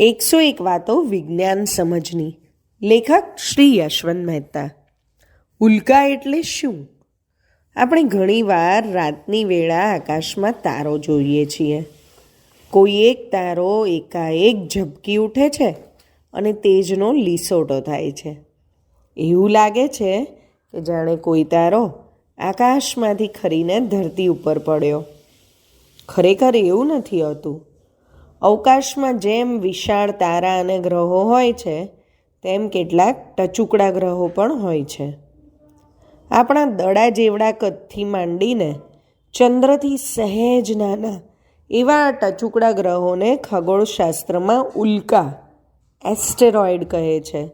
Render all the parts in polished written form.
101 વાતો વિજ્ઞાન સમજની. લેખક શ્રી યશવંત મહેતા. ઉલ્કા એટલે શું? આપણે ઘણીવાર રાતની વેળા આકાશમાં તારો જોઈએ છીએ. કોઈ એક તારો એકાએક ઝબકી ઉઠે છે અને તેજનો લીસોટો થાય છે. એવું લાગે છે કે જાણે કોઈ તારો આકાશમાંથી ખરીને ધરતી ઉપર પડ્યો. ખરેખર એવું નથી હોતું. અવકાશમાં જેમ વિશાળ તારા અને ગ્રહો હોય છે તેમ કેટલાક ટચુકડા ગ્રહો પણ હોય છે. આપણા દડા જેવડા કદથી માંડીને ચંદ્રથી સહેજ નાના એવા ટચુકડા ગ્રહોને ખગોળશાસ્ત્રમાં ઉલ્કા એસ્ટેરોઇડ કહે છે.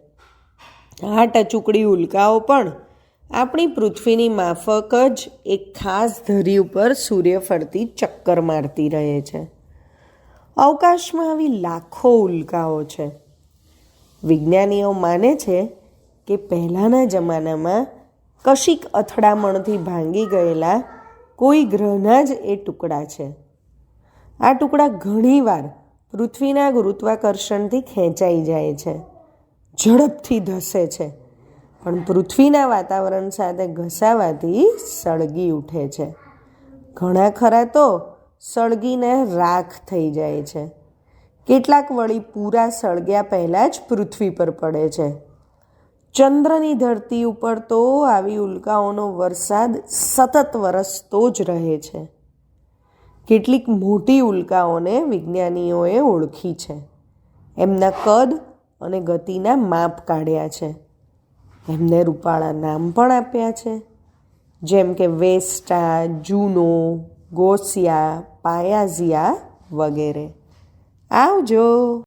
આ ટચુકડી ઉલ્કાઓ પણ આપણી પૃથ્વીની માફક જ એક ખાસ ધરી ઉપર સૂર્ય ફરતી ચક્કર મારતી રહે છે. અવકાશમાં આવી લાખો ઉલ્કાઓ છે. વિજ્ઞાનીઓ માને છે કે પહેલાંના જમાનામાં કશીક અથડામણથી ભાંગી ગયેલા કોઈ ગ્રહના જ એ ટુકડા છે. આ ટુકડા ઘણીવાર પૃથ્વીના ગુરુત્વાકર્ષણથી ખેંચાઈ જાય છે, ઝડપથી ધસે છે, પણ પૃથ્વીના વાતાવરણ સાથે ઘસાવાથી સળગી ઉઠે છે. ઘણા ખરા તો સળગીને રાખ થઈ જાય છે. કેટલાક વળી પૂરા સળગ્યા પહેલાં જ પૃથ્વી પર પડે છે. ચંદ્રની ધરતી ઉપર તો આવી ઉલ્કાઓનો વરસાદ સતત વરસતો જ રહે છે. કેટલીક મોટી ઉલ્કાઓને વિજ્ઞાનીઓએ ઓળખી છે. એમના કદ અને ગતિના માપ કાઢ્યા છે. એમને રૂપાળા નામ પણ આપ્યા છે, જેમ કે વેસ્ટા, જૂનો, ગોસિયા, પાયાઝિયા વગેરે. આવજો.